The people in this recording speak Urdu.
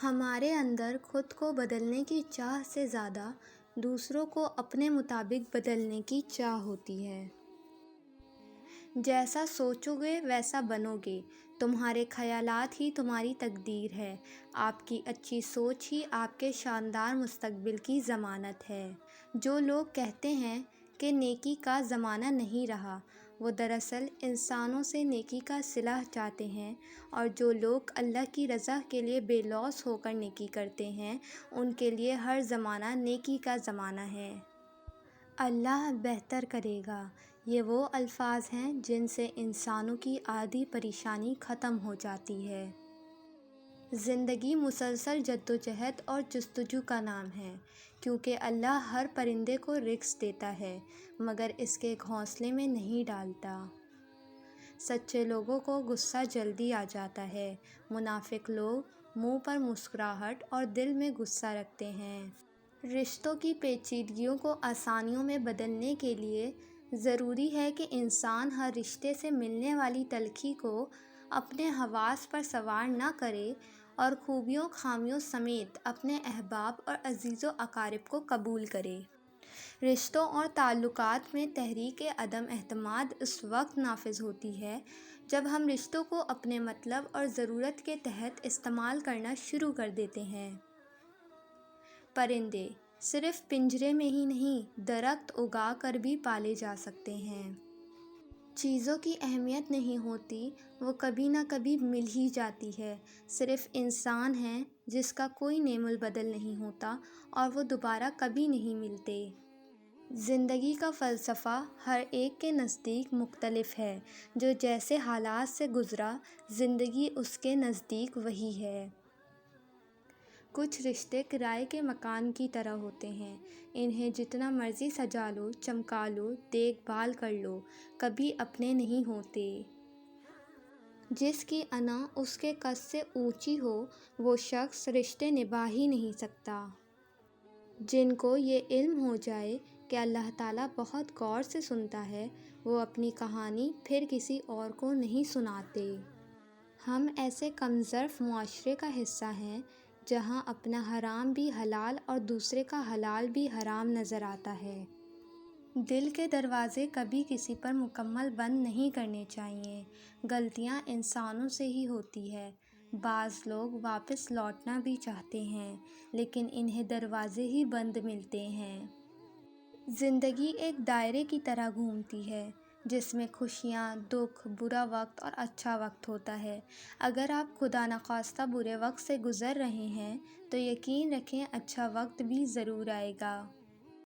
ہمارے اندر خود کو بدلنے کی چاہ سے زیادہ دوسروں کو اپنے مطابق بدلنے کی چاہ ہوتی ہے۔ جیسا سوچو گے ویسا بنو گے، تمہارے خیالات ہی تمہاری تقدیر ہے، آپ کی اچھی سوچ ہی آپ کے شاندار مستقبل کی ضمانت ہے۔ جو لوگ کہتے ہیں کہ نیکی کا زمانہ نہیں رہا، وہ دراصل انسانوں سے نیکی کا صلہ چاہتے ہیں، اور جو لوگ اللہ کی رضا کے لیے بے لوث ہو کر نیکی کرتے ہیں، ان کے لیے ہر زمانہ نیکی کا زمانہ ہے۔ اللہ بہتر کرے گا، یہ وہ الفاظ ہیں جن سے انسانوں کی آدھی پریشانی ختم ہو جاتی ہے۔ زندگی مسلسل جدوجہد اور جستجو کا نام ہے، کیونکہ اللہ ہر پرندے کو رزق دیتا ہے مگر اس کے گھونسلے میں نہیں ڈالتا۔ سچے لوگوں کو غصہ جلدی آ جاتا ہے، منافق لوگ منہ پر مسکراہٹ اور دل میں غصہ رکھتے ہیں۔ رشتوں کی پیچیدگیوں کو آسانیوں میں بدلنے کے لیے ضروری ہے کہ انسان ہر رشتے سے ملنے والی تلخی کو اپنے حواس پر سوار نہ کرے اور خوبیوں خامیوں سمیت اپنے احباب اور عزیز و اقارب کو قبول کرے۔ رشتوں اور تعلقات میں تحریک عدم اعتماد اس وقت نافذ ہوتی ہے جب ہم رشتوں کو اپنے مطلب اور ضرورت کے تحت استعمال کرنا شروع کر دیتے ہیں۔ پرندے صرف پنجرے میں ہی نہیں، درخت اگا کر بھی پالے جا سکتے ہیں۔ چیزوں کی اہمیت نہیں ہوتی، وہ کبھی نہ کبھی مل ہی جاتی ہے۔ صرف انسان ہیں جس کا کوئی نعم البدل نہیں ہوتا اور وہ دوبارہ کبھی نہیں ملتے۔ زندگی کا فلسفہ ہر ایک کے نزدیک مختلف ہے، جو جیسے حالات سے گزرا، زندگی اس کے نزدیک وہی ہے۔ کچھ رشتے کرائے کے مکان کی طرح ہوتے ہیں، انہیں جتنا مرضی سجا لو، چمکا لو، دیکھ بھال کر لو، کبھی اپنے نہیں ہوتے۔ جس کی انا اس کے قد سے اونچی ہو، وہ شخص رشتے نبھا ہی نہیں سکتا۔ جن کو یہ علم ہو جائے کہ اللہ تعالیٰ بہت غور سے سنتا ہے، وہ اپنی کہانی پھر کسی اور کو نہیں سناتے۔ ہم ایسے کم ظرف معاشرے کا حصہ ہیں جہاں اپنا حرام بھی حلال اور دوسرے کا حلال بھی حرام نظر آتا ہے۔ دل کے دروازے کبھی کسی پر مکمل بند نہیں کرنے چاہیے۔ غلطیاں انسانوں سے ہی ہوتی ہے۔ بعض لوگ واپس لوٹنا بھی چاہتے ہیں لیکن انہیں دروازے ہی بند ملتے ہیں۔ زندگی ایک دائرے کی طرح گھومتی ہے جس میں خوشیاں، دکھ، برا وقت اور اچھا وقت ہوتا ہے۔ اگر آپ خدا نخواستہ برے وقت سے گزر رہے ہیں تو یقین رکھیں اچھا وقت بھی ضرور آئے گا۔